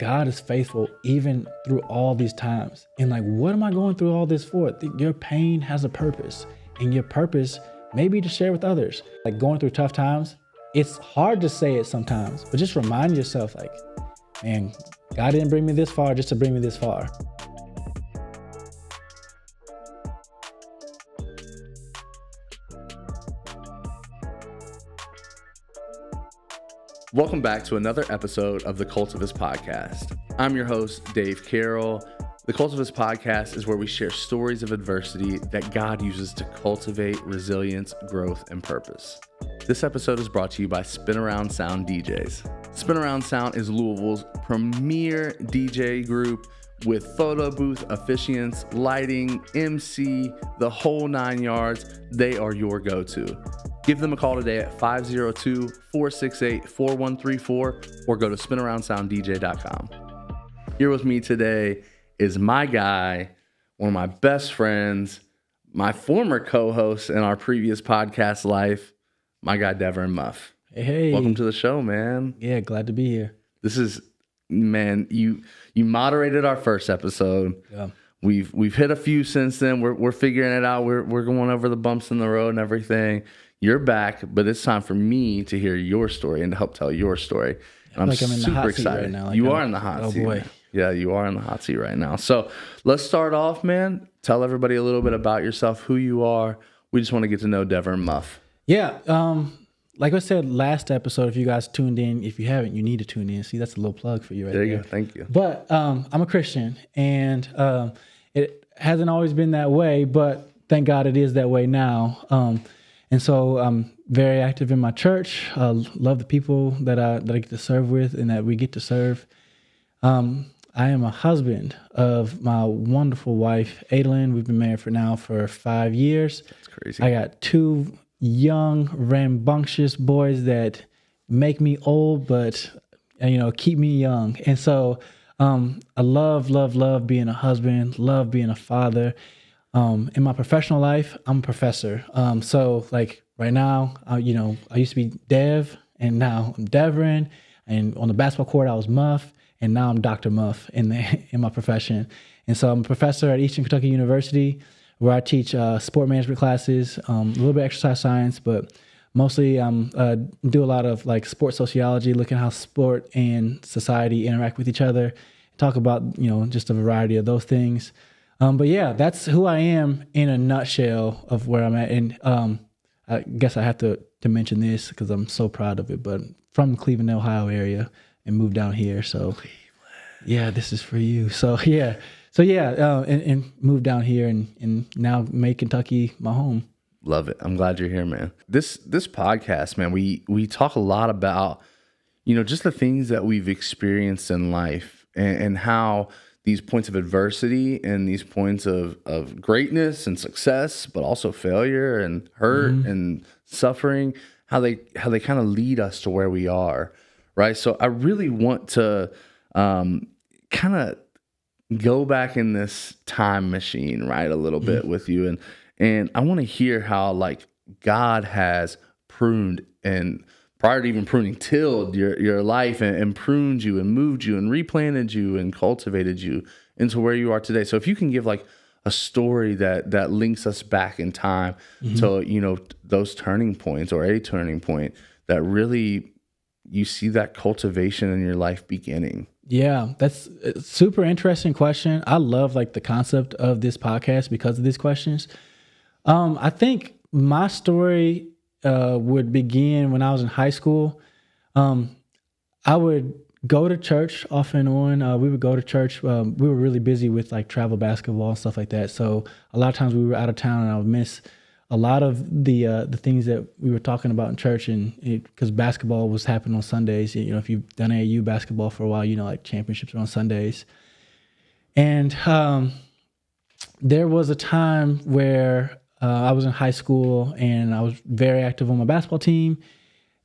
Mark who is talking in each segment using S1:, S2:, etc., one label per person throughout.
S1: God is faithful even through all these times. And like, what am I going through all this for? Your pain has a purpose, and your purpose may be to share with others. Like going through tough times, it's hard to say it sometimes, but just remind yourself like, man, God didn't bring me this far just to bring me this far.
S2: Welcome back to another episode of the Cultivus podcast. I'm your host, Dave Carroll. The Cultivus podcast is where we share stories of adversity that God uses to cultivate resilience, growth, and purpose. This episode is brought to you by Spin Around Sound DJs. Spin Around Sound is Louisville's premier DJ group with photo booth, officiants, lighting, MC, the whole 9 yards. They are your go-to. Give them a call today at 502-468-4134 or go to spinaroundsounddj.com. Here with me today is my guy, one of my best friends, my former co-host in our previous podcast life, my guy Deverin Muff.
S1: Hey.
S2: Welcome to the show, man.
S1: Yeah, glad to be here.
S2: This is, man, you moderated our first episode.
S1: Yeah.
S2: We've hit a few since then. We're figuring it out. We're going over the bumps in the road and everything. You're back, but it's time for me to hear your story and to help tell your story. And I'm super excited. Right now. Like you are in the hot seat. Oh boy. Yeah, you are in the hot seat right now. So let's start off, man. Tell everybody a little bit about yourself, who you are. We just want to get to know Deverin Muff.
S1: Yeah. Like I said last episode, if you guys tuned in, if you haven't, you need to tune in. See, that's a little plug for you right there.
S2: There you go. Thank you.
S1: But I'm a Christian, and it hasn't always been that way, but thank God it is that way now. And so I'm very active in my church. Love the people that I get to serve with and that we get to serve. I am a husband of my wonderful wife, Adalyn. We've been married for 5 years.
S2: That's crazy. I
S1: got 2 young, rambunctious boys that make me old, but keep me young. And so I love being a husband, love being a father. In my professional life, I'm a professor. So like right now, I used to be Dev, and now I'm Deverin. And on the basketball court, I was Muff, and now I'm Dr. Muff in my profession. And so I'm a professor at Eastern Kentucky University, where I teach sport management classes, a little bit of exercise science, but mostly do a lot of like sports sociology, looking at how sport and society interact with each other, talk about just a variety of those things. But yeah, that's who I am in a nutshell of where I'm at. And I guess I have to mention this because I'm so proud of it, but from Cleveland, Ohio area and moved down here. So yeah, this is for you. So yeah. And moved down here and now make Kentucky my home.
S2: Love it. I'm glad you're here, man. This podcast, man, we talk a lot about, just the things that we've experienced in life and how these points of adversity and these points of greatness and success, but also failure and hurt and suffering, how they kind of lead us to where we are, right? So I really want to kind of go back in this time machine, right, a little bit with you, and I want to hear how like God has pruned and prior to even pruning, tilled your life and pruned you and moved you and replanted you and cultivated you into where you are today. So if you can give like a story that links us back in time to, those turning points or a turning point that really you see that cultivation in your life beginning.
S1: Yeah, that's a super interesting question. I love like the concept of this podcast because of these questions. I think my story would begin when I was in high school. I would go to church off and on. We would go to church. We were really busy with like travel basketball and stuff like that. So a lot of times we were out of town and I would miss a lot of the things that we were talking about in church, and because basketball was happening on Sundays. If you've done AAU basketball for a while, like championships are on Sundays. And there was a time where I was in high school and I was very active on my basketball team,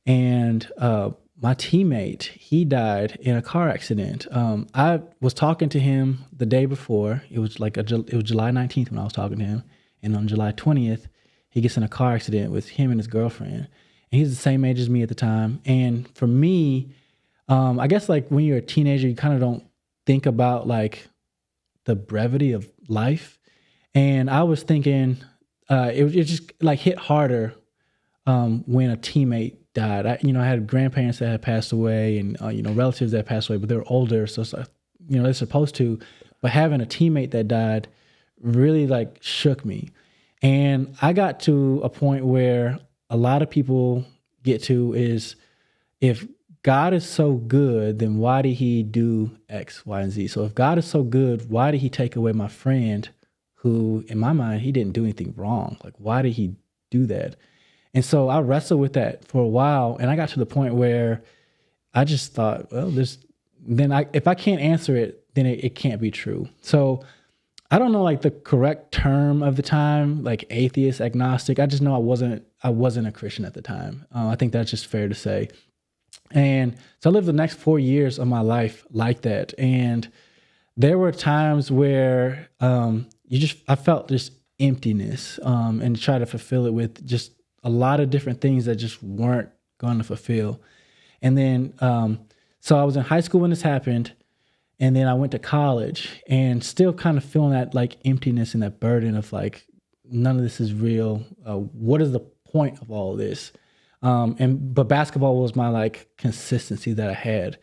S1: and my teammate, he died in a car accident. I was talking to him the day before. It was July 19th when I was talking to him, and on July 20th, he gets in a car accident with him and his girlfriend. And he's the same age as me at the time. And for me, I guess like when you're a teenager, you kind of don't think about like the brevity of life. And I was thinking, it just like hit harder when a teammate died. I had grandparents that had passed away, and relatives that passed away, but they were older, so it's like, they're supposed to. But having a teammate that died really like shook me, and I got to a point where a lot of people get to is, if God is so good, then why did he do X, Y, and Z? So if God is so good, why did he take away my friend who, in my mind, he didn't do anything wrong? Like, why did he do that? And so I wrestled with that for a while, and I got to the point where I just thought, well, if I can't answer it, then it can't be true. So I don't know like the correct term of the time, like atheist, agnostic. I just know I wasn't a Christian at the time. I think that's just fair to say. And so I lived the next 4 years of my life like that. And there were times where I felt just emptiness, and try to fulfill it with just a lot of different things that just weren't going to fulfill. And then, so I was in high school when this happened, and then I went to college and still kind of feeling that like emptiness and that burden of like, none of this is real. What is the point of all of this? But basketball was my like consistency that I had.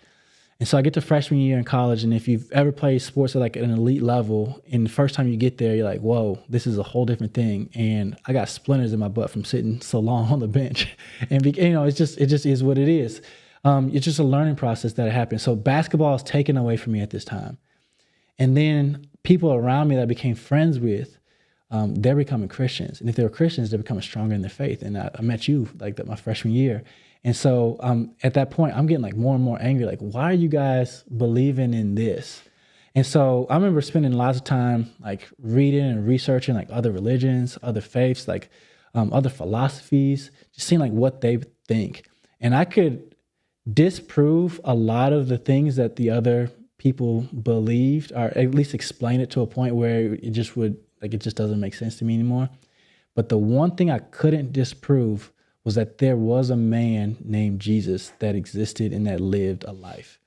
S1: And so I get to freshman year in college, and if you've ever played sports at like an elite level, and the first time you get there, you're like, whoa, this is a whole different thing. And I got splinters in my butt from sitting so long on the bench. And it just is what it is. It's just a learning process that happened. So basketball is taken away from me at this time. And then people around me that I became friends with, they're becoming Christians. And if they were Christians, they're becoming stronger in their faith. And I met you like that my freshman year. And so at that point, I'm getting like more and more angry. Like, why are you guys believing in this? And so I remember spending lots of time like reading and researching like other religions, other faiths, like other philosophies, just seeing like what they think. And I could disprove a lot of the things that the other people believed, or at least explain it to a point where it just doesn't make sense to me anymore. But the one thing I couldn't disprove was that there was a man named Jesus that existed and that lived a life.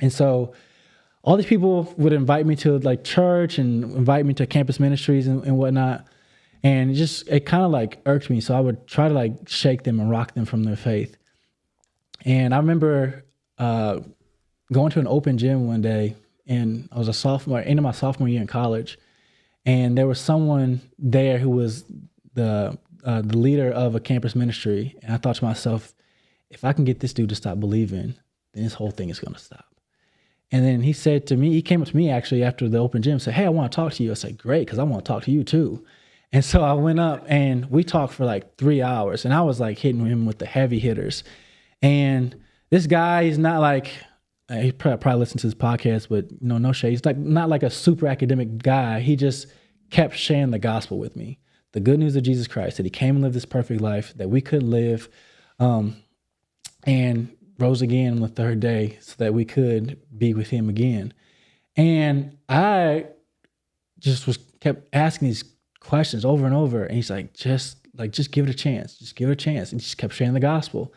S1: And so all these people would invite me to like church and invite me to campus ministries and whatnot. And it kind of like irked me. So I would try to like shake them and rock them from their faith. And I remember going to an open gym one day, and I was a sophomore, into my sophomore year in college. And there was someone there who was the leader of a campus ministry. And I thought to myself, if I can get this dude to stop believing, then this whole thing is going to stop. And then he came up to me actually after the open gym, said, hey, I want to talk to you. I said, great, because I want to talk to you too. And so I went up and we talked for like 3 hours, and I was like hitting him with the heavy hitters. And this guy is not like, he probably listens to this podcast, but no shade. He's like not like a super academic guy. He just kept sharing the gospel with me. The good news of Jesus Christ, that he came and lived this perfect life that we could live, and rose again on the third day so that we could be with him again. And I just kept asking these questions over and over. And he's like, just give it a chance. Just give it a chance. And he just kept sharing the gospel.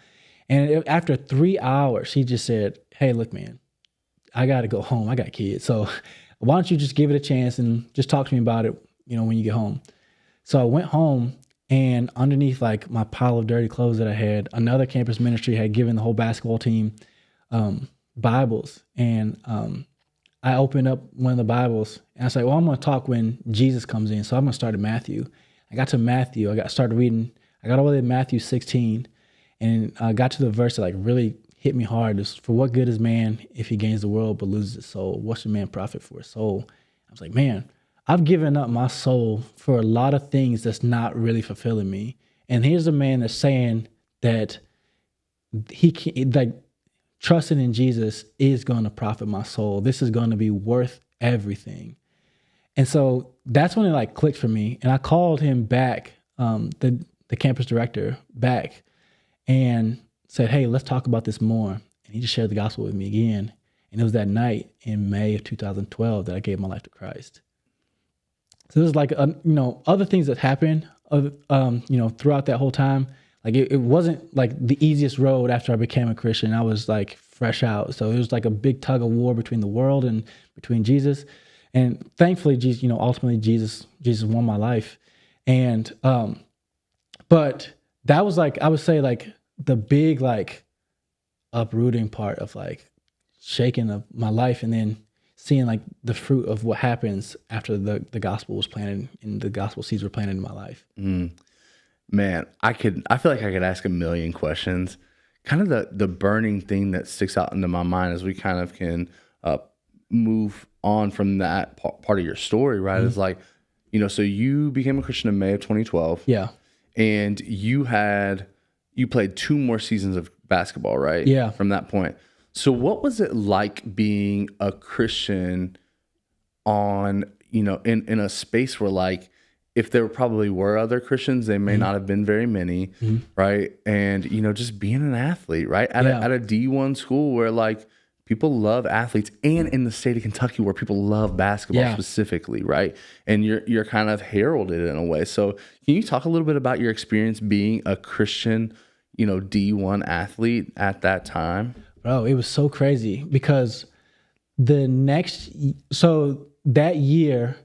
S1: And after 3 hours, he just said, hey, look, man, I got to go home. I got kids. So why don't you just give it a chance and just talk to me about it, when you get home. So I went home, and underneath like my pile of dirty clothes that I had, another campus ministry had given the whole basketball team Bibles. And I opened up one of the Bibles, and I said, well, I'm going to talk when Jesus comes in. So I'm going to start at Matthew. I got to Matthew. I started reading. I got all the way to Matthew 16, and I got to the verse that like really hit me hard. It's, for what good is man if he gains the world but loses his soul? What should man profit for his soul? I was like, man, I've given up my soul for a lot of things that's not really fulfilling me. And here's a man that's saying that he can, like, trusting in Jesus is going to profit my soul. This is going to be worth everything. And so that's when it like clicked for me. And I called him back, the campus director back, and said, hey, let's talk about this more. And he just shared the gospel with me again. And it was that night in May of 2012 that I gave my life to Christ. So there's like, other things that happened, throughout that whole time. Like it wasn't like the easiest road after I became a Christian. I was like fresh out. So it was like a big tug of war between the world and between Jesus. And thankfully, Jesus, ultimately Jesus won my life. And but that was like, I would say, like the big like uprooting part of like shaking of my life, and then seeing like the fruit of what happens after the gospel was planted and the gospel seeds were planted in my life.
S2: Man, I feel like I could ask a million questions. Kind of the burning thing that sticks out into my mind as we kind of can move on from that part of your story, right? Is like, so you became a Christian in May of 2012.
S1: Yeah.
S2: And you played 2 more seasons of basketball, right?
S1: Yeah.
S2: From that point. So what was it like being a Christian on, in a space where, like, if there probably were other Christians, they may not have been very many, right? And, just being an athlete, right? At a D1 school where, like, people love athletes, and in the state of Kentucky where people love basketball specifically, right? And you're kind of heralded in a way. So can you talk a little bit about your experience being a Christian, D1 athlete at that time?
S1: Bro, it was so crazy because so that year,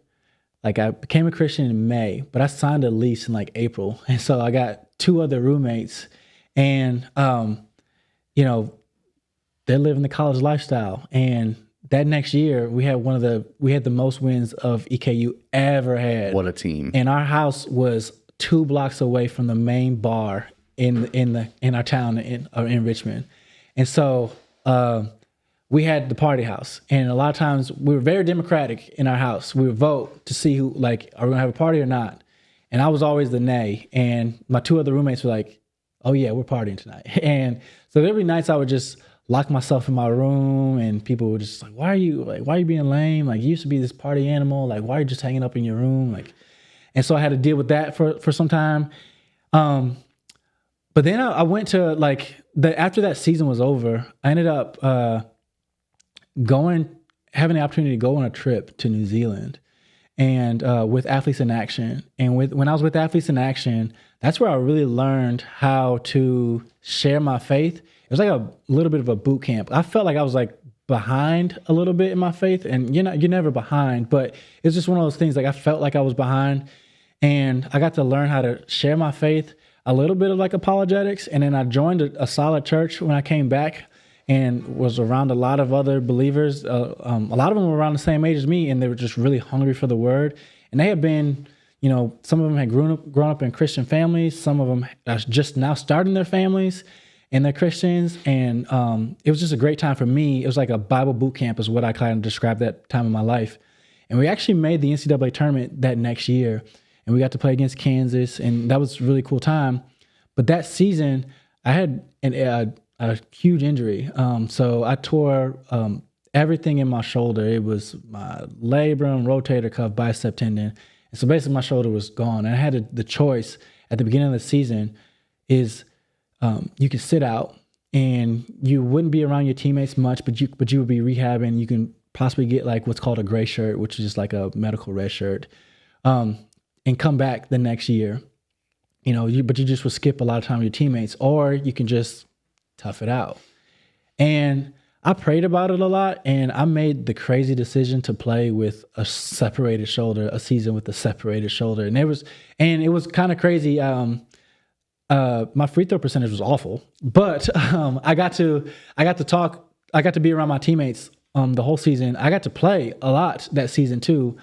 S1: like I became a Christian in May, but I signed a lease in like April. And so I got 2 other roommates, and, they're living the college lifestyle. And that next year we had the most wins of EKU ever had.
S2: What a team.
S1: And our house was 2 blocks away from the main bar in our town in Richmond. And so we had the party house, and a lot of times we were very democratic in our house. We would vote to see who, like, are we gonna have a party or not? And I was always the nay. And my 2 other roommates were like, oh yeah, we're partying tonight. And so there'd be nights I would just lock myself in my room, and people were just like, why are you being lame? Like, you used to be this party animal. Like, why are you just hanging up in your room? Like, and so I had to deal with that for some time. But then I went to after that season was over, I ended up having the opportunity to go on a trip to New Zealand, and with Athletes in Action. And when I was with Athletes in Action, that's where I really learned how to share my faith. It was like a little bit of a boot camp. I felt like I was like behind a little bit in my faith, and you're never behind, but it's just one of those things. Like, I felt like I was behind, and I got to learn how to share my faith, a little bit of like apologetics. And then I joined a solid church when I came back, and was around a lot of other believers. A lot of them were around the same age as me, and they were just really hungry for the word. And they had been, some of them had grown up in Christian families. Some of them are just now starting their families, and they're Christians. And it was just a great time for me. It was like a Bible boot camp is what I kind of described that time in my life. And we actually made the NCAA tournament that next year, and we got to play against Kansas, and that was a really cool time. But that season, I had a huge injury. So I tore everything in my shoulder. It was my labrum, rotator cuff, bicep tendon. And so basically my shoulder was gone. And I had the choice at the beginning of the season is you could sit out and you wouldn't be around your teammates much, but you would be rehabbing. You can possibly get like what's called a gray shirt, which is just like a medical red shirt, and come back the next year. But you just would skip a lot of time with your teammates, or you can just tough it out. And I prayed about it a lot, and I made the crazy decision to play with a separated shoulder, a season with a separated shoulder. And it was kind of crazy. My free throw percentage was awful, but I got to be around my teammates the whole season. I got to play a lot that season too.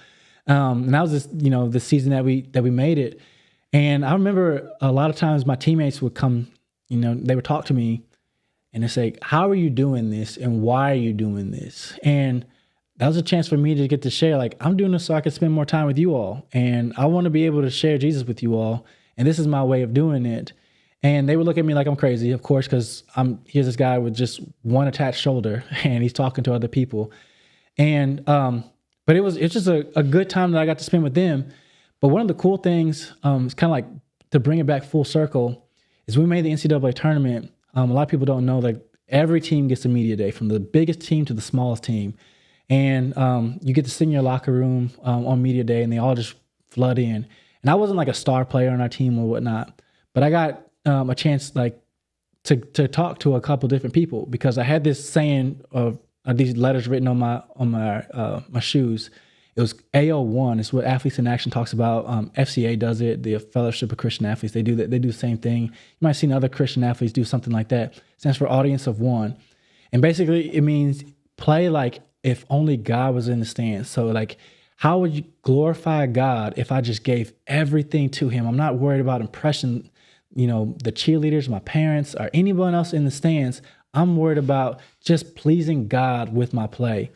S1: And that was the season that we made it. And I remember a lot of times my teammates would come, they would talk to me, and they say, how are you doing this? And why are you doing this? And that was a chance for me to get to share, like, I'm doing this so I can spend more time with you all. And I want to be able to share Jesus with you all. And this is my way of doing it. And they would look at me like I'm crazy, of course, because here's this guy with just one attached shoulder, and he's talking to other people. And but it's just a good time that I got to spend with them. But one of the cool things, it's kind of like to bring it back full circle, is we made the NCAA tournament. A lot of people don't know that every team gets a media day, from the biggest team to the smallest team. And you get to sit in your locker room on media day, and they all just flood in. And I wasn't like a star player on our team or whatnot, but I got a chance, like, to talk to a couple different people, because I had this saying of these letters written on my shoes. It was AO1. It's what Athletes in Action talks about. FCA does it. The Fellowship of Christian Athletes. They do that. They do the same thing. You might have seen other Christian athletes do something like that. It stands for audience of one. And basically it means play like if only God was in the stands. So like, how would you glorify God if I just gave everything to him? I'm not worried about impressing, the cheerleaders, my parents, or anyone else in the stands. I'm worried about just pleasing God with my play.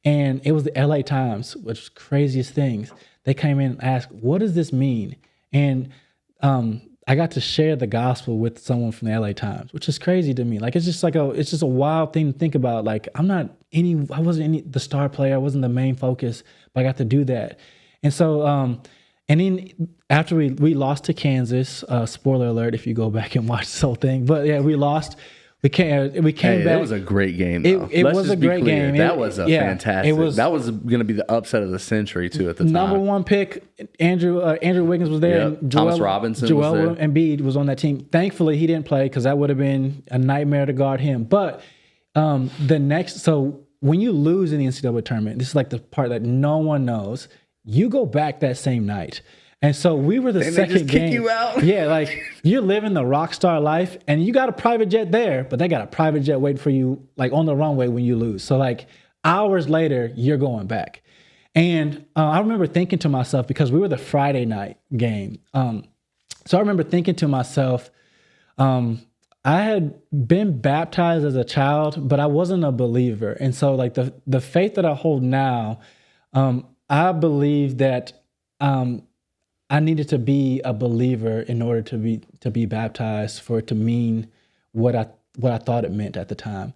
S1: And it was the LA Times, which was craziest things. They came in and asked, what does this mean? And I got to share the gospel with someone from the LA Times, which is crazy to me. Like, it's just a wild thing to think about. Like, I wasn't the star player. I wasn't the main focus, but I got to do that. And so, and then after we lost to Kansas, spoiler alert if you go back and watch this whole thing, but yeah, we lost. We came back.
S2: It was a great game, though.
S1: It was a great game.
S2: That was fantastic. That was going to be the upset of the century, too, at the time.
S1: Number one pick, Andrew Wiggins was there.
S2: Yep. And Thomas Robinson was there.
S1: Joel Embiid was on that team. Thankfully, he didn't play because that would have been a nightmare to guard him. But so when you lose in the NCAA tournament, this is like the part that no one knows, you go back that same night. And so we were the second
S2: just
S1: game.
S2: Kick you out?
S1: Yeah, like you're living the rock star life and you got a private jet there, but they got a private jet waiting for you like on the runway when you lose. So like hours later, you're going back. And I remember thinking to myself, because we were the Friday night game. So I remember thinking to myself, I had been baptized as a child, but I wasn't a believer. And so like the faith that I hold now, I believe that I needed to be a believer in order to be baptized for it to mean what I thought it meant at the time.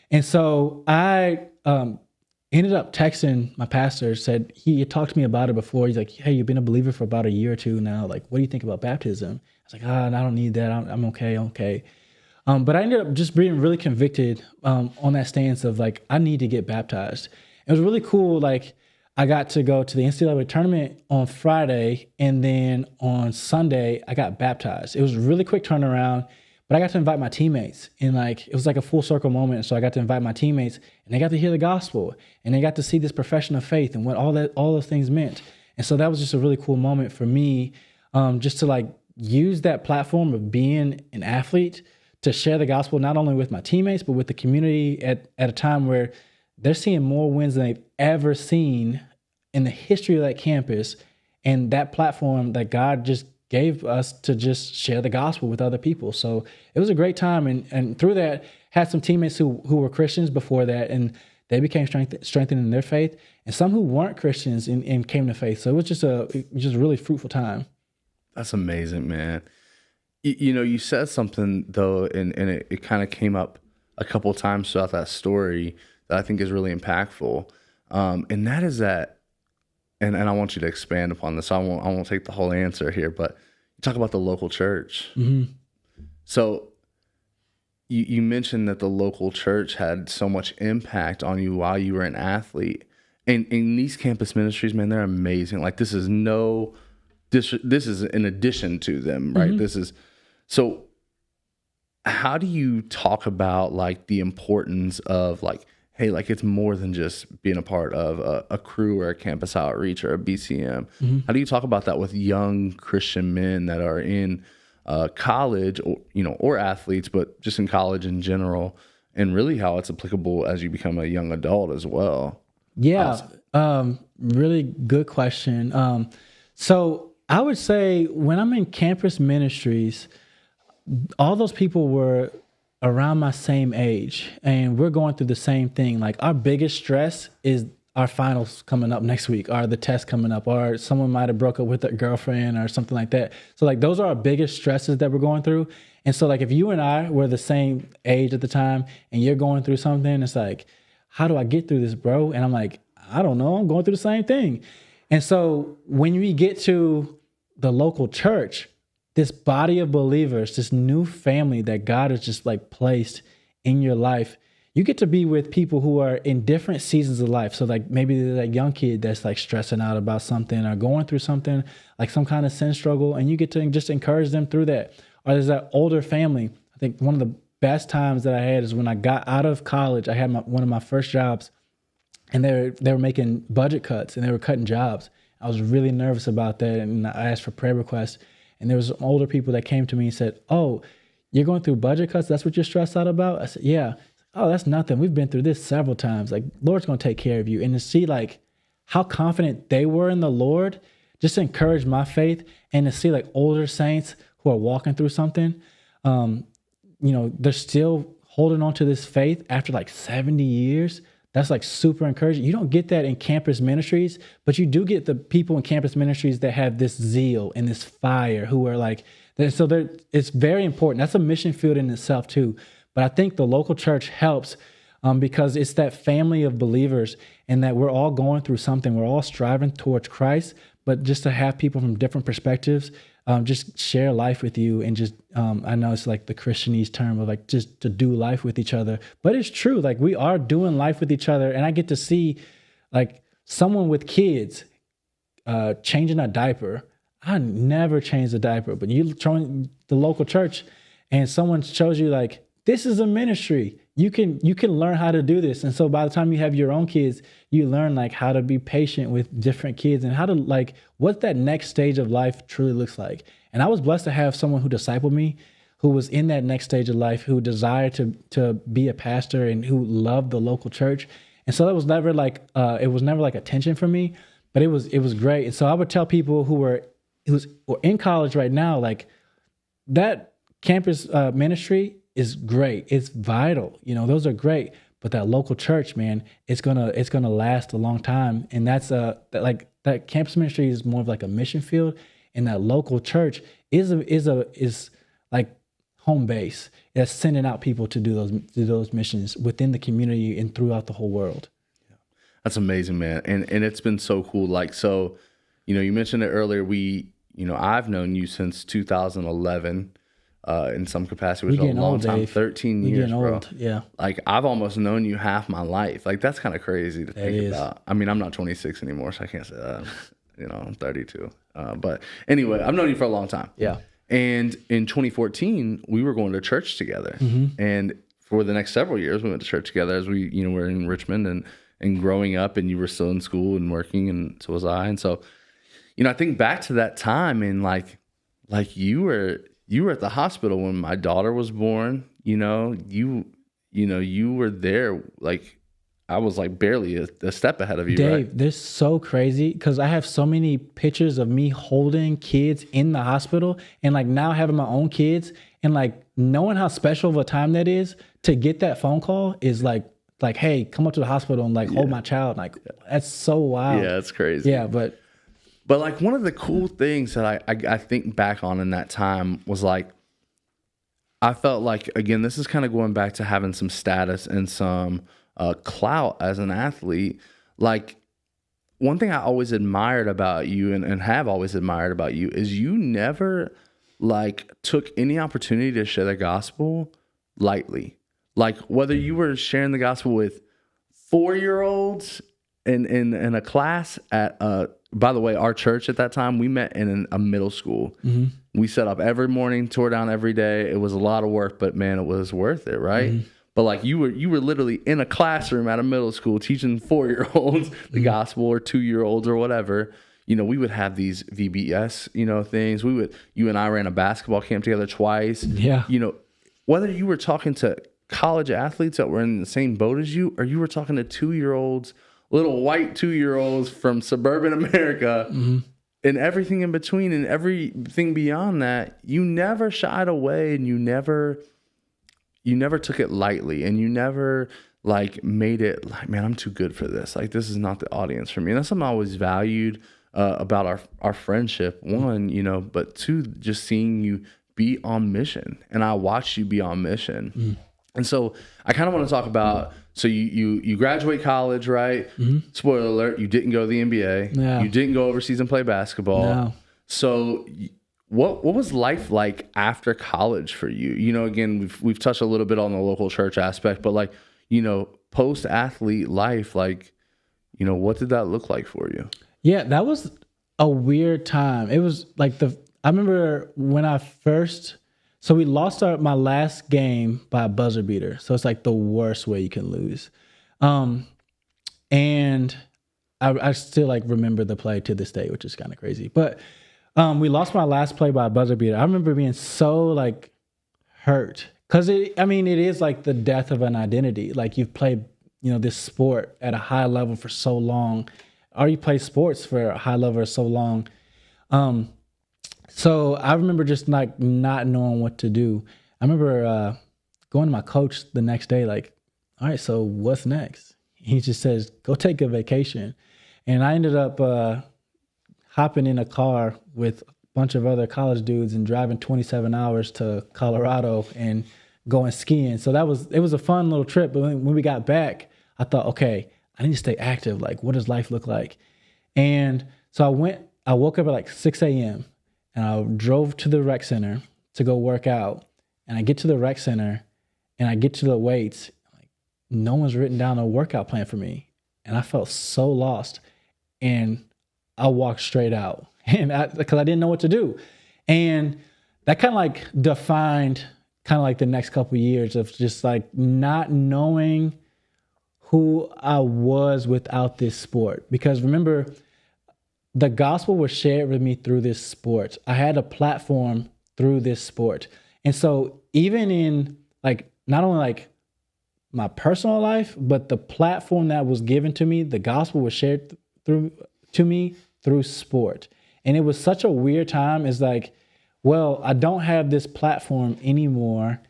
S1: And so I ended up texting my pastor, said he had talked to me about it before. He's like, hey, you've been a believer for about a year or two now. Like, what do you think about baptism? I was like, I don't need that. I'm okay. But I ended up just being really convicted on that stance of like, I need to get baptized. It was really cool. Like, I got to go to the NCAA tournament on Friday, and then on Sunday, I got baptized. It was a really quick turnaround, but I got to invite my teammates, and like it was like a full circle moment. So I got to invite my teammates, and they got to hear the gospel, and they got to see this profession of faith and what all those things meant. And so that was just a really cool moment for me, just to like use that platform of being an athlete to share the gospel, not only with my teammates, but with the community at a time where they're seeing more wins than they've ever seen in the history of that campus, and that platform that God just gave us to just share the gospel with other people. So it was a great time, and through that, had some teammates who were Christians before that, and they became strengthened in their faith, and some who weren't Christians and came to faith. So it was just a really fruitful time.
S2: That's amazing, man. You said something though, and it kind of came up a couple of times throughout that story that I think is really impactful. And that is that, and I want you to expand upon this. I won't take the whole answer here, but you talk about the local church. Mm-hmm. So you mentioned that the local church had so much impact on you while you were an athlete. And in these campus ministries, man, they're amazing. Like this is in addition to them, right? Mm-hmm. So how do you talk about like the importance of like, hey, like it's more than just being a part of a crew or a campus outreach or a BCM. Mm-hmm. How do you talk about that with young Christian men that are in college or athletes, but just in college in general, and really how it's applicable as you become a young adult as well?
S1: Yeah. Really good question. So I would say when I'm in campus ministries, all those people were around my same age, and we're going through the same thing. Like our biggest stress is our finals coming up next week, or the test coming up, or someone might have broke up with their girlfriend or something like that. So like those are our biggest stresses that we're going through. And so like if you and I were the same age at the time and you're going through something, it's like, how do I get through this, bro? And I'm like, I don't know, I'm going through the same thing. And so when we get to the local church, this body of believers, this new family that God has just like placed in your life, you get to be with people who are in different seasons of life. So like maybe there's that young kid that's like stressing out about something or going through something, like some kind of sin struggle, and you get to just encourage them through that. Or there's that older family. I think one of the best times that I had is when I got out of college. I had one of my first jobs, and they were making budget cuts and they were cutting jobs. I was really nervous about that, and I asked for prayer requests. And there was some older people that came to me and said, "Oh, you're going through budget cuts? That's what you're stressed out about?" I said, "Yeah." "Oh, that's nothing. We've been through this several times. Like, Lord's going to take care of you." And to see like how confident they were in the Lord just encouraged my faith, and to see like older saints who are walking through something, they're still holding on to this faith after like 70 years. That's like super encouraging. You don't get that in campus ministries, but you do get the people in campus ministries that have this zeal and this fire, who are like, so it's very important. That's a mission field in itself too. But I think the local church helps because it's that family of believers, and that we're all going through something. We're all striving towards Christ, but just to have people from different perspectives just share life with you, and just I know it's like the Christianese term of like just to do life with each other, but it's true. Like, we are doing life with each other, and I get to see like someone with kids changing a diaper. I never changed a diaper, but you join the local church, and someone shows you like, this is a ministry. You can learn how to do this. And so by the time you have your own kids, you learn like how to be patient with different kids, and how to like what that next stage of life truly looks like. And I was blessed to have someone who discipled me, who was in that next stage of life, who desired to be a pastor, and who loved the local church. And so that was never like a tension for me, but it was great. And so I would tell people who were in college right now, like, that campus ministry is great. It's vital. Those are great. But that local church, man, it's gonna last a long time. And that's that campus ministry is more of like a mission field, and that local church is like home base. It's sending out people to do those missions within the community and throughout the whole world.
S2: That's amazing, man. And it's been so cool. Like, so, you mentioned it earlier. I've known you since 2011. In some capacity, which is a long time,
S1: Dave.
S2: 13 years, bro.
S1: Old. Yeah.
S2: Like, I've almost known you half my life. Like, that's kind of crazy to think about. I mean, I'm not 26 anymore, so I can't say that. I'm 32. But anyway, I've known you for a long time.
S1: Yeah.
S2: And in 2014, we were going to church together. Mm-hmm. And for the next several years, we went to church together as we, were in Richmond and growing up, and you were still in school and working, and so was I. And so, I think back to that time, and like you were at the hospital when my daughter was born. You were there. Like, I was like barely a step ahead of you,
S1: Dave,
S2: right?
S1: this is so crazy because I have so many pictures of me holding kids in the hospital, and like now having my own kids, and like knowing how special of a time that is to get that phone call is like, hey, come up to the hospital and like hold my child. Like, that's so wild.
S2: Yeah, it's crazy.
S1: Yeah, but
S2: like, one of the cool things that I think back on in that time was like, I felt like, again, this is kind of going back to having some status and some clout as an athlete. Like, one thing I always admired about you, and have always admired about you, is you never like took any opportunity to share the gospel lightly. Like, whether you were sharing the gospel with 4-year-olds in a class at by the way, our church at that time, we met in a middle school. Mm-hmm. We set up every morning, tore down every day. It was a lot of work, but man, it was worth it, right? Mm-hmm. But like, you were literally in a classroom at a middle school teaching 4-year-olds the gospel, or 2-year-olds or whatever. We would have these VBS, things. You and I ran a basketball camp together twice.
S1: Yeah.
S2: Whether you were talking to college athletes that were in the same boat as you, or you were talking to 2-year-olds, little white 2-year-olds from suburban America, mm-hmm. and everything in between and everything beyond that, you never shied away, and you never took it lightly, and you never like made it like, man, I'm too good for this. Like, this is not the audience for me. And that's something I always valued about our friendship. One, but two, just seeing you be on mission, and I watched you be on mission. Mm. And so I kind of want to talk about, so you graduate college, right? Mm-hmm. Spoiler alert, you didn't go to the NBA. Yeah. You didn't go overseas and play basketball. No. So what was life like after college for you? Again, we've touched a little bit on the local church aspect, but like, post-athlete life, like, what did that look like for you? Yeah,
S1: that was a weird time. It was like I remember when I first, So we lost my last game by a buzzer beater. So it's like the worst way you can lose. And I still like remember the play to this day, which is kind of crazy. But we lost my last play by a buzzer beater. I remember being so like hurt because it is like the death of an identity. Like you've played, this sport at a high level for so long, or you play sports for a high level for so long. So I remember just like not knowing what to do. I remember going to my coach the next day, like, all right, so what's next? He just says, go take a vacation. And I ended up hopping in a car with a bunch of other college dudes and driving 27 hours to Colorado and going skiing. So it was a fun little trip. But when we got back, I thought, okay, I need to stay active. Like, what does life look like? And so I woke up at like 6 a.m. and I drove to the rec center to go work out. And I get to the rec center and I get to the weights. Like, no one's written down a workout plan for me. And I felt so lost. And I walked straight out because I didn't know what to do. And that kind of like defined kind of like the next couple of years of just like not knowing who I was without this sport. Because remember, the gospel was shared with me through this sport. I had a platform through this sport. And so even in like, not only like my personal life, but the platform that was given to me, the gospel was shared to me through sport. And it was such a weird time. It's like, well, I don't have this platform anymore.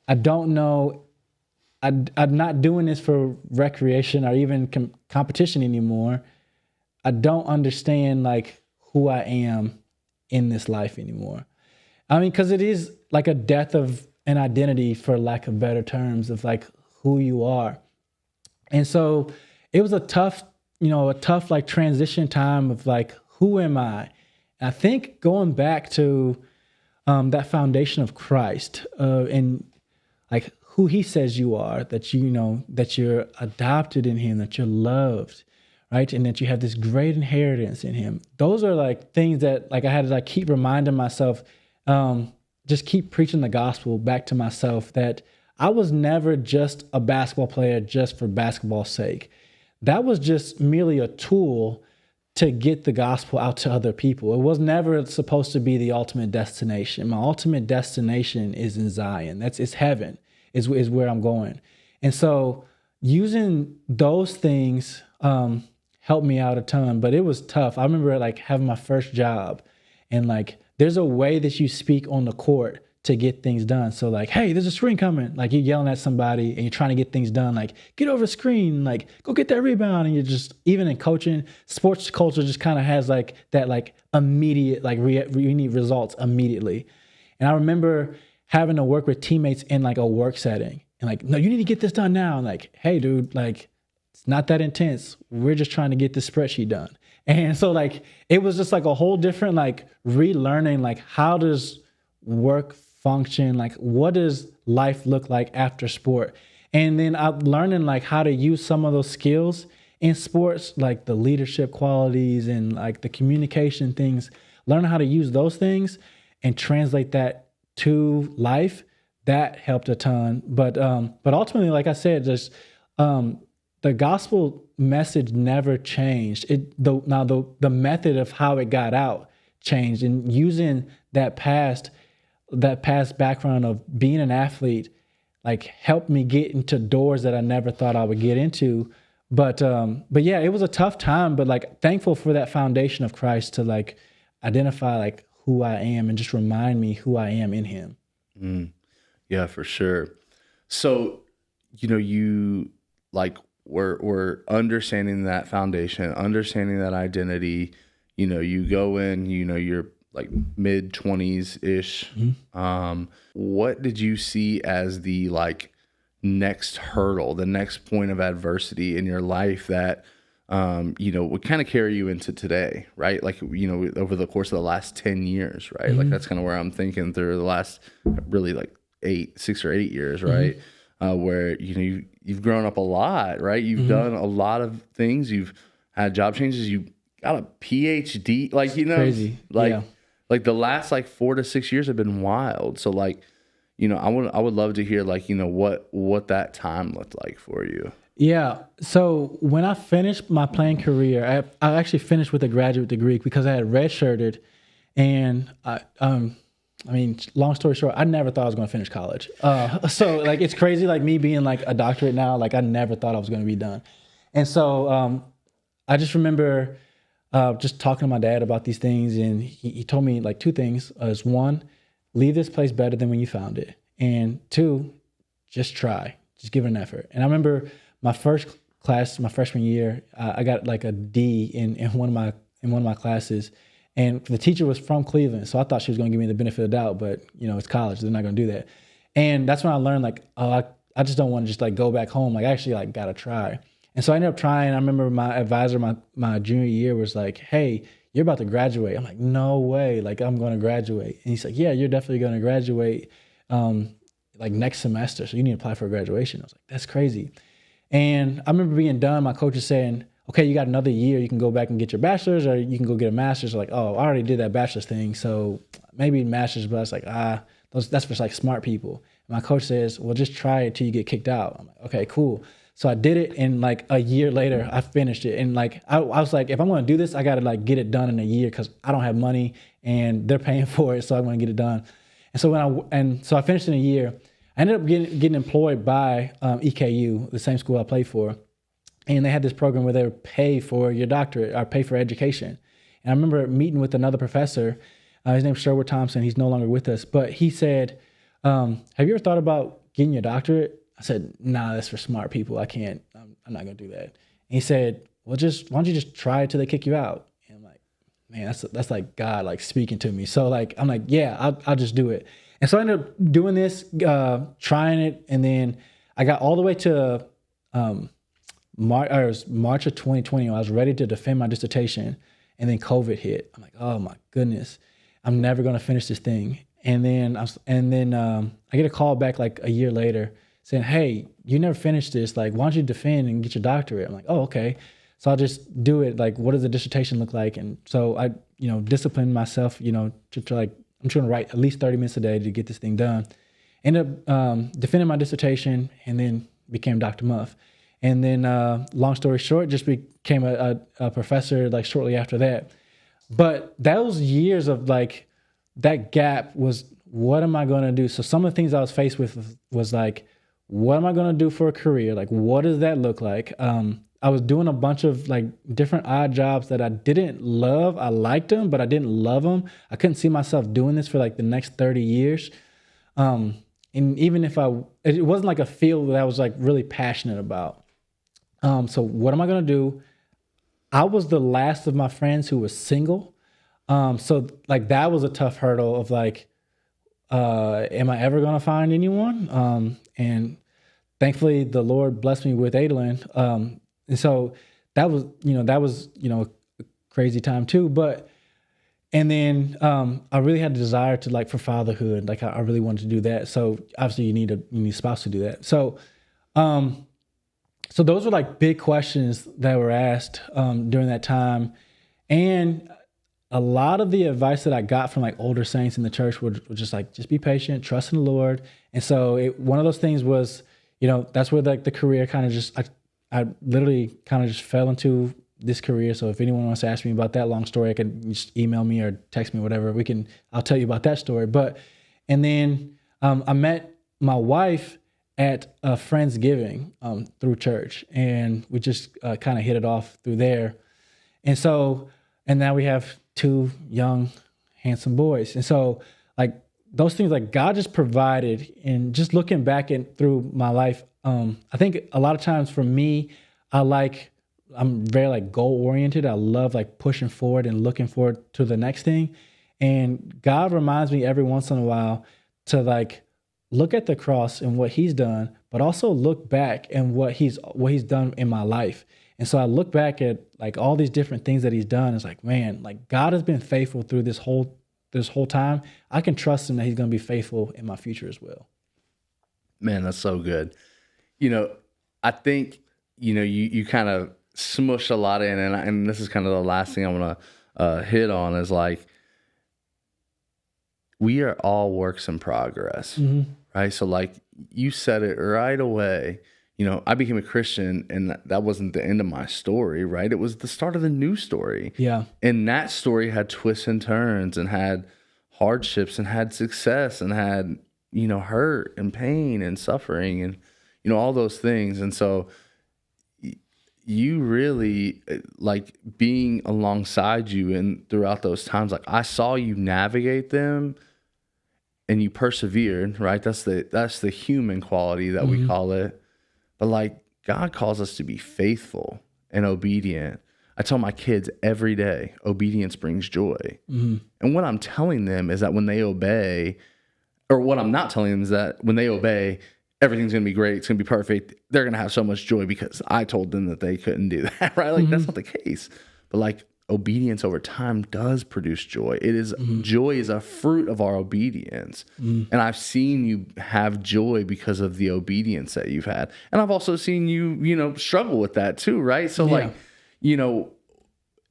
S1: I don't know. I'm not doing this for recreation or even competition anymore. I don't understand like who I am in this life anymore. I mean, because it is like a death of an identity, for lack of better terms, of like who you are. And so it was a tough like transition time of like, who am I? And I think going back to that foundation of Christ and like who he says you are, that that you're adopted in him, that you're loved, right? And that you have this great inheritance in him. Those are like things that like I had to like keep reminding myself, just keep preaching the gospel back to myself, that I was never just a basketball player just for basketball's sake. That was just merely a tool to get the gospel out to other people. It was never supposed to be the ultimate destination. My ultimate destination is in Zion. It's heaven is where I'm going. And so using those things helped me out a ton, but it was tough. I remember like having my first job and like, there's a way that you speak on the court to get things done. So like, hey, there's a screen coming. Like you're yelling at somebody and you're trying to get things done. Like get over the screen, like go get that rebound. And you're just, even in coaching, sports culture just kind of has like that like immediate, like you need results immediately. And I remember having to work with teammates in like a work setting and like, no, you need to get this done now. And like, hey dude, like it's not that intense. We're just trying to get this spreadsheet done. And so like, it was just like a whole different, like relearning, like how does work function? Like what does life look like after sport? And then I'm learning like how to use some of those skills in sports, like the leadership qualities and like the communication things, learning how to use those things and translate that to life. That helped a ton. But ultimately, like I said, just, the gospel message never changed. The method of how it got out changed, and using that past background of being an athlete, like helped me get into doors that I never thought I would get into. But yeah, it was a tough time, but like thankful for that foundation of Christ to like identify like who I am and just remind me who I am in him.
S2: Yeah, for sure. So, you like we're understanding that foundation, understanding that identity. You go in, you're like mid 20s ish. Mm-hmm. What did you see as the like next hurdle, the next point of adversity in your life that would kind of carry you into today, right? Like, over the course of the last 10 years, right? Mm-hmm. Like that's kind of where I'm thinking through the last really like 6 or 8 years, right? Mm-hmm. Where, you've grown up a lot, right? You've mm-hmm. done a lot of things. You've had job changes. You got a PhD, like,
S1: crazy.
S2: like,
S1: yeah.
S2: like the last like 4 to 6 years have been wild. So like, I would love to hear like, what that time looked like for you.
S1: Yeah. So when I finished my playing career, I actually finished with a graduate degree because I had redshirted, and I mean, long story short, I never thought I was going to finish college. So like, it's crazy, like me being like a doctorate now, like I never thought I was going to be done. And so I just remember just talking to my dad about these things, and he told me like two things. Is one, leave this place better than when you found it, and two, just try, just give it an effort. And I remember my first class, my freshman year, I got like a D in one of my classes, and the teacher was from Cleveland, so I thought she was going to give me the benefit of the doubt. But it's college; they're not going to do that. And that's when I learned like, oh, I just don't want to just like go back home. Like I actually like gotta try. And so I ended up trying. I remember my advisor my junior year was like, "Hey, you're about to graduate." I'm like, "No way! Like I'm going to graduate." And he's like, "Yeah, you're definitely going to graduate like next semester. So you need to apply for graduation." I was like, "That's crazy." And I remember being done, my coach is saying, "Okay, you got another year. You can go back and get your bachelor's, or you can go get a master's." Like, "Oh, I already did that bachelor's thing, so maybe master's." But I was like, that's for like smart people. And my coach says, "Well, just try it till you get kicked out." I'm like, "Okay, cool." So I did it, and like a year later, I finished it. And like I was like, if I'm going to do this, I got to like get it done in a year because I don't have money, and they're paying for it, so I want to get it done. And so I finished in a year. I ended up getting employed by EKU, the same school I played for, and they had this program where they would pay for your doctorate or pay for education. And I remember meeting with another professor. His name's Sherwood Thompson. He's no longer with us, but he said, "Have you ever thought about getting your doctorate?" I said, "Nah, that's for smart people. I can't. I'm not gonna do that." And he said, "Well, why don't you just try it till they kick you out?" And I'm like, "Man, that's like God like speaking to me." So like I'm like, "Yeah, I'll just do it." And so I ended up doing this, trying it, and then I got all the way to March of 2020. I was ready to defend my dissertation, and then COVID hit. I'm like, "Oh my goodness, I'm never gonna finish this thing." And then I get a call back like a year later saying, "Hey, you never finished this. Like, why don't you defend and get your doctorate?" I'm like, "Oh, okay." So I'll just do it. Like, what does the dissertation look like? And so I, disciplined myself, to like, I'm trying to write at least 30 minutes a day to get this thing done. Ended up defending my dissertation, and then became Dr. Muff. And then, long story short, just became a professor like shortly after that. But those years of like, that gap was, what am I going to do? So some of the things I was faced with was like, what am I going to do for a career? Like, what does that look like? I was doing a bunch of like different odd jobs that I didn't love. I liked them, but I didn't love them. I couldn't see myself doing this for like the next 30 years. And even if it wasn't like a field that I was like really passionate about. So what am I going to do? I was the last of my friends who was single. So like that was a tough hurdle of like, am I ever going to find anyone? And thankfully the Lord blessed me with Adolin. And so that was a crazy time too. And then I really had a desire to like for fatherhood. Like I really wanted to do that. So obviously you need a spouse to do that. So those were like big questions that were asked during that time. And a lot of the advice that I got from like older saints in the church were just like, just be patient, trust in the Lord. And so one of those things was, that's where like the career kind of just, I literally kind of just fell into this career. So if anyone wants to ask me about that long story, I can just email me or text me, whatever. I'll tell you about that story. And then I met my wife at a Friendsgiving through church, and we just kind of hit it off through there. And now we have two young, handsome boys. And so like those things, like God just provided. And just looking back through my life, I think a lot of times for me, I'm very like goal oriented. I love like pushing forward and looking forward to the next thing. And God reminds me every once in a while to like look at the cross and what he's done, but also look back and what he's done in my life. And so I look back at like all these different things that he's done. It's like, man, like God has been faithful through this whole time. I can trust him that he's going to be faithful in my future as well.
S2: Man, that's so good. I think, you kind of smushed a lot in, and this is kind of the last thing I want to hit on is like, we are all works in progress, right? So like you said it right away. You know, I became a Christian, and that wasn't the end of my story, right? It was the start of the new story.
S1: Yeah.
S2: And that story had twists and turns and had hardships and had success and had, you know, hurt and pain and suffering and, you know, all those things. And so you really, like, being alongside you and throughout those times, like, I saw you navigate them and you persevered, right? That's the human quality that we call it. But like, God calls us to be faithful and obedient. I tell my kids every day, obedience brings joy. And what I'm telling them is that when they obey, or what I'm not telling them is that when they obey, everything's going to be great. It's going to be perfect. They're going to have so much joy because I told them that they couldn't do that, right? Like, that's not the case. But like, obedience over time does produce joy. It is joy is a fruit of our obedience. And I've seen you have joy because of the obedience that you've had. And I've also seen you, you know, struggle with that too, right? So like, you know,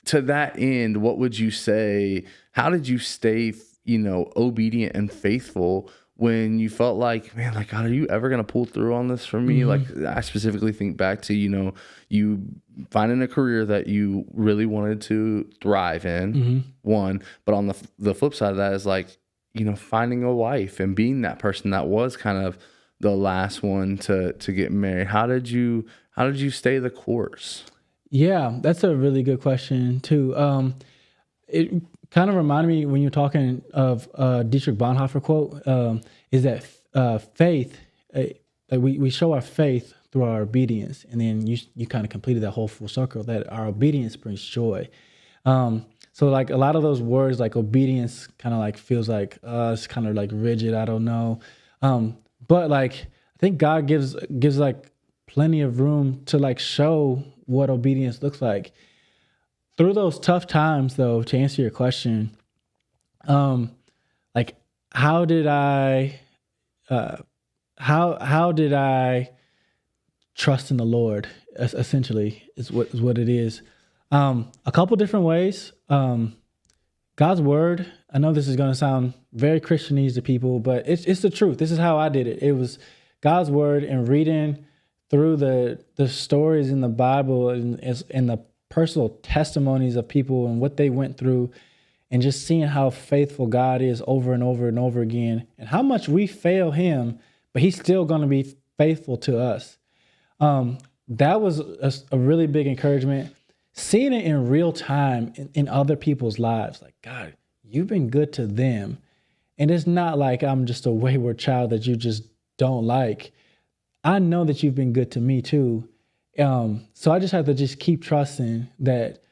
S2: to that end, what would you say? How did you stay, you know, obedient and faithful when you felt like, man, like, God, are you ever going to pull through on this for me? Like, I specifically think back to, you know, you finding a career that you really wanted to thrive in, one, but on the flip side of that is like, you know, finding a wife and being that person that was kind of the last one to get married. How did you stay the course?
S1: Yeah, that's a really good question too. It kind of reminded me when you're talking of Dietrich Bonhoeffer quote, is that faith, we show our faith through our obedience. And then you kind of completed that whole full circle, that our obedience brings joy. So like a lot of those words, like obedience kind of like feels like it's kind of like rigid. I don't know. But like, I think God gives like plenty of room to like show what obedience looks like. Through those tough times, though, to answer your question, like how did I trust in the Lord? Essentially, is what it is. A couple different ways. God's word. I know this is going to sound very Christianese to people, but it's the truth. This is how I did it. It was God's word and reading through the stories in the Bible and the personal testimonies of people and what they went through, and just seeing how faithful God is over and over and over again, and how much we fail him, but he's still going to be faithful to us. That was a really big encouragement. Seeing it in real time in other people's lives, like, God, you've been good to them. And it's not like I'm just a wayward child that you just don't like. I know that you've been good to me too. So I just have to just keep trusting that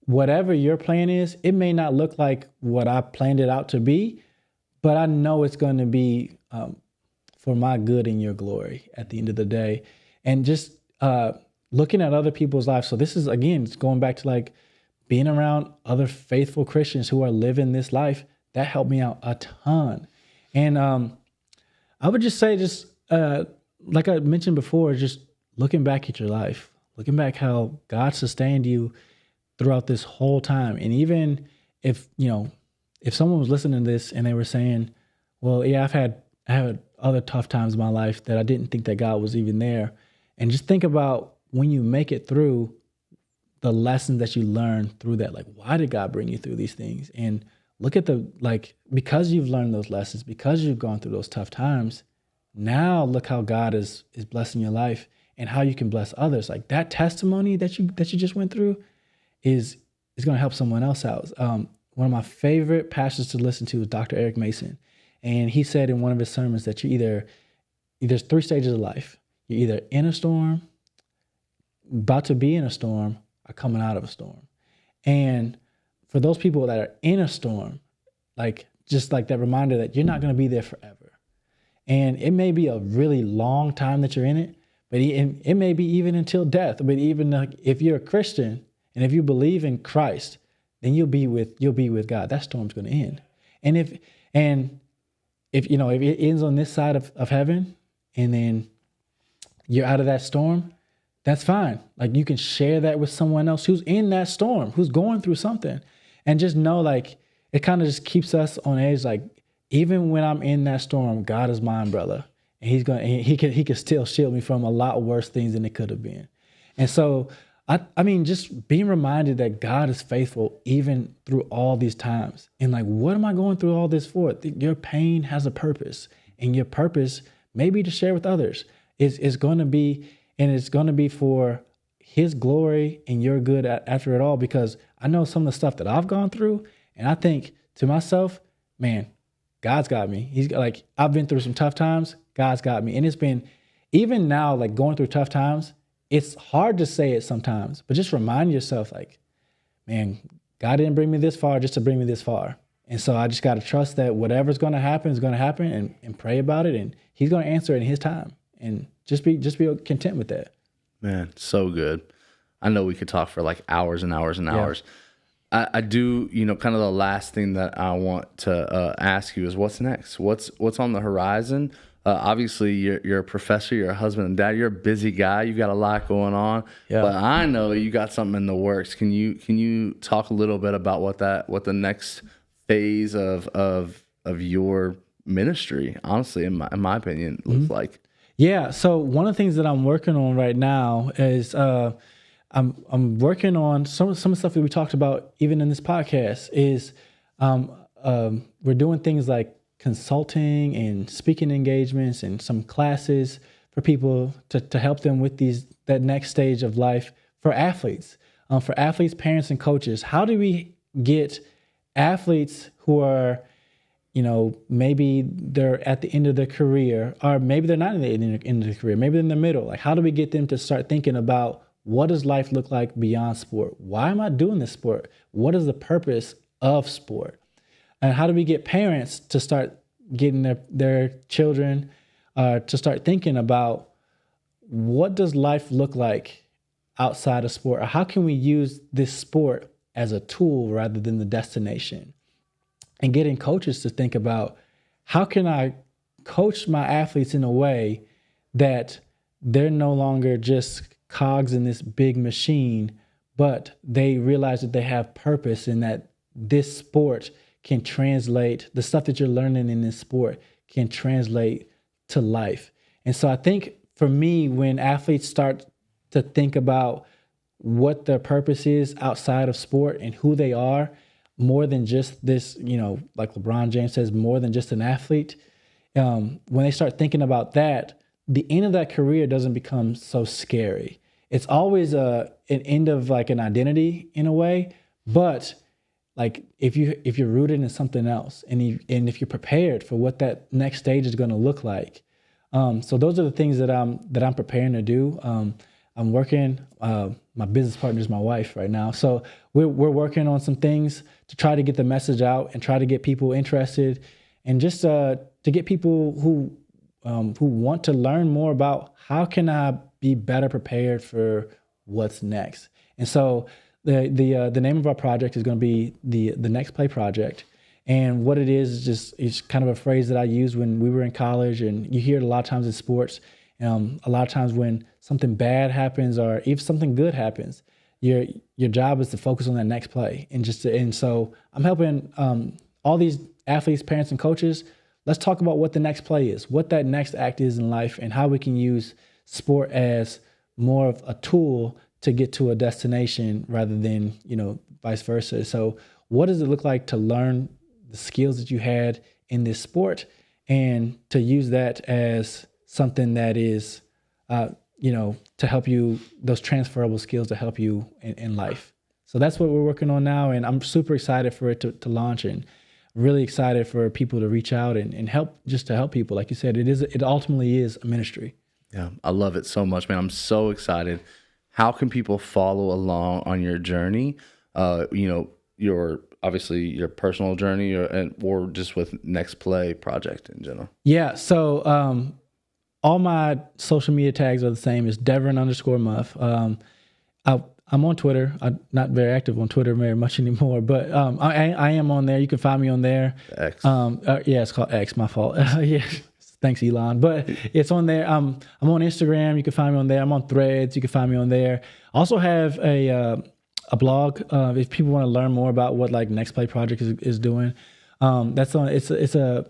S1: whatever your plan is, it may not look like what I planned it out to be, but I know it's going to be for my good and your glory at the end of the day. And just looking at other people's lives. So this is, again, it's going back to like being around other faithful Christians who are living this life. That helped me out a ton. And I would just say, like I mentioned before, just looking back at your life, looking back how God sustained you throughout this whole time. And even if someone was listening to this and they were saying, well, yeah, I had other tough times in my life that I didn't think that God was even there. And just think about when you make it through, the lessons that you learn through that. Like, why did God bring you through these things? And look at because you've learned those lessons, because you've gone through those tough times, now look how God is blessing your life and how you can bless others. Like that testimony that you just went through is going to help someone else out. One of my favorite pastors to listen to is Dr. Eric Mason. And he said in one of his sermons that there's 3 stages of life. You're either in a storm, about to be in a storm, or coming out of a storm. And for those people that are in a storm, like just like that reminder that you're not going to be there forever. And it may be a really long time that you're in it, but it may be even until death. But even like if you're a Christian and if you believe in Christ, then you'll be with God. That storm's going to end. And if it ends on this side of heaven, and then you're out of that storm, that's fine. Like you can share that with someone else who's in that storm, who's going through something, and just know like it kind of just keeps us on edge. Like even when I'm in that storm, God is my umbrella, and he can still shield me from a lot worse things than it could have been. And so, I mean, just being reminded that God is faithful even through all these times. And like, what am I going through all this for? Your pain has a purpose, and your purpose may be to share with others. It's going to be, and it's going to be for His glory and your good after it all, because I know some of the stuff that I've gone through, and I think to myself, man, God's got me. He's like, I've been through some tough times. God's got me. And it's been, even now, like going through tough times, it's hard to say it sometimes, but just remind yourself, like, man, God didn't bring me this far just to bring me this far. And so I just got to trust that whatever's going to happen is going to happen, and pray about it. And He's going to answer it in His time, and just be content with that.
S2: Man, so good. I know we could talk for like hours and hours and hours. I do, kind of the last thing that I want to ask you is what's next? What's on the horizon? Obviously, you're a professor, you're a husband and dad, you're a busy guy, you've got a lot going on. Yeah. But I know you got something in the works. Can you talk a little bit about what the next phase of your ministry, honestly, in my opinion, looks like?
S1: Yeah. So one of the things that I'm working on right now is I'm working on some of the stuff that we talked about even in this podcast. Is we're doing things like consulting and speaking engagements and some classes for people to help them with that next stage of life for athletes, parents, and coaches. How do we get athletes who are, maybe they're at the end of their career, or maybe they're not at the end of their career, maybe they're in the middle. Like, how do we get them to start thinking about what does life look like beyond sport? Why am I doing this sport? What is the purpose of sport? And how do we get parents to start getting their children to start thinking about what does life look like outside of sport? Or how can we use this sport as a tool rather than the destination? And getting coaches to think about, how can I coach my athletes in a way that they're no longer just cogs in this big machine, but they realize that they have purpose, and that this sport can translate, the stuff that you're learning in this sport can translate to life. And so I think for me, when athletes start to think about what their purpose is outside of sport and who they are, more than just this, like LeBron James says, more than just an athlete, when they start thinking about that, the end of that career doesn't become so scary. It's always an end of like an identity in a way, but like if you're rooted in something else, and if you're prepared for what that next stage is going to look like, so those are the things that I'm preparing to do. I'm working. My business partner is my wife right now, so we're working on some things to try to get the message out and try to get people interested, and just to get people who want to learn more about how can I be better prepared for what's next. And so the name of our project is going to be the Next Play Project. And what it is it's kind of a phrase that I used when we were in college, and you hear it a lot of times in sports. A lot of times when something bad happens, or if something good happens, your job is to focus on that next play. And so I'm helping all these athletes, parents, and coaches. Let's talk about what the next play is, what that next act is in life, and how we can use sport as more of a tool to get to a destination rather than, vice versa. So what does it look like to learn the skills that you had in this sport, and to use that as something that is, to help you, those transferable skills to help you in life. So that's what we're working on now. And I'm super excited for it to launch, and really excited for people to reach out and help, just to help people. Like you said, it ultimately is a ministry.
S2: Yeah, I love it so much, man. I'm so excited. How can people follow along on your journey? Your obviously your personal journey, or just with Next Play Project in general.
S1: Yeah. So all my social media tags are the same. It's Deverin_Muff. I'm on Twitter. I'm not very active on Twitter very much anymore, but I am on there. You can find me on there.
S2: X.
S1: Yeah, it's called X. My fault. Yeah. Thanks, Elon. But it's on there. I'm on Instagram. You can find me on there. I'm on Threads. You can find me on there. I also have a blog if people want to learn more about what like Next Play Project is doing. That's on.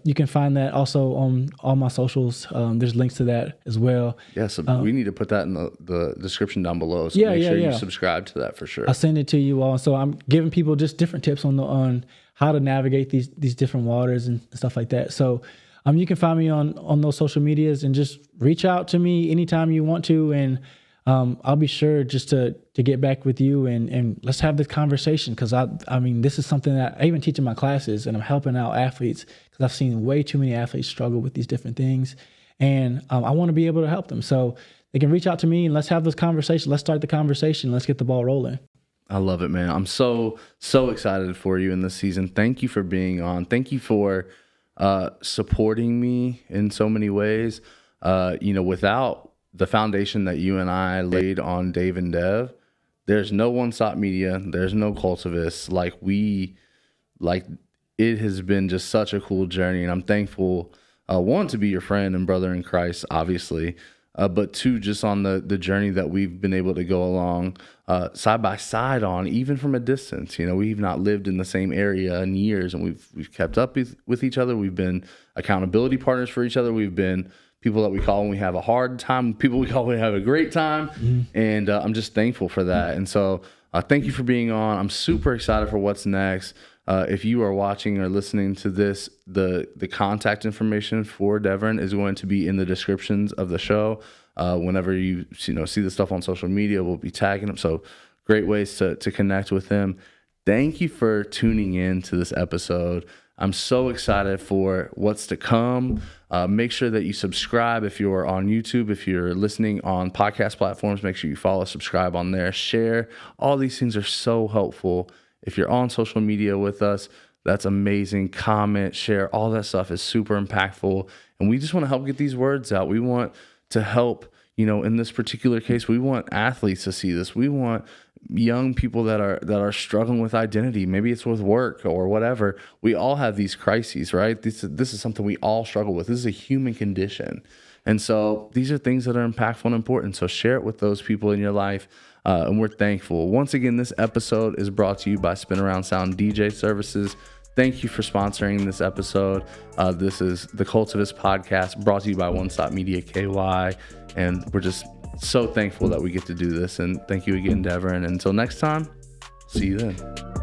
S1: You can find that also on all my socials. There's links to that as well.
S2: Yeah, so we need to put that in the description down below. So make sure you subscribe to that for sure.
S1: I'll send it to you all. So I'm giving people just different tips on how to navigate these different waters and stuff like that. So you can find me on those social medias and just reach out to me anytime you want to, and I'll be sure just to get back with you and let's have this conversation, because I mean, this is something that I even teach in my classes, and I'm helping out athletes because I've seen way too many athletes struggle with these different things, and I want to be able to help them. So they can reach out to me and let's have this conversation. Let's start the conversation. Let's get the ball rolling.
S2: I love it, man. I'm so excited for you in this season. Thank you for being on. Thank you for supporting me in so many ways. Without the foundation that you and I laid on Dave and Dev, there's no One Stop Media, there's no Cultivus. It has been just such a cool journey, and I'm thankful, one, to be your friend and brother in Christ, obviously, but two, just on the journey that we've been able to go along side by side on, even from a distance. We've not lived in the same area in years, and we've kept up with each other. We've been accountability partners for each other. We've been people that we call when we have a hard time, people we call when we have a great time. Mm-hmm. And I'm just thankful for that. And so thank you for being on. I'm super excited for what's next. If you are watching or listening to this, the contact information for Deverin is going to be in the descriptions of the show. Whenever you see the stuff on social media, we'll be tagging them. So great ways to connect with him. Thank you for tuning in to this episode. I'm so excited for what's to come. Make sure that you subscribe if you're on YouTube. If you're listening on podcast platforms, make sure you follow, subscribe on there, share. All these things are so helpful. If you're on social media with us, that's amazing. Comment, share, all that stuff is super impactful. And we just want to help get these words out. We want to help, in this particular case, we want athletes to see this. We want young people that are struggling with identity. Maybe it's with work or whatever. We all have these crises, right? This is something we all struggle with. This is a human condition. And so these are things that are impactful and important. So share it with those people in your life. And we're thankful. Once again, this episode is brought to you by Spin Around Sound DJ Services. Thank you for sponsoring this episode. This is the Cultivus podcast brought to you by One Stop Media KY. And we're just so thankful that we get to do this. And thank you again, Deverin. Until next time, see you then.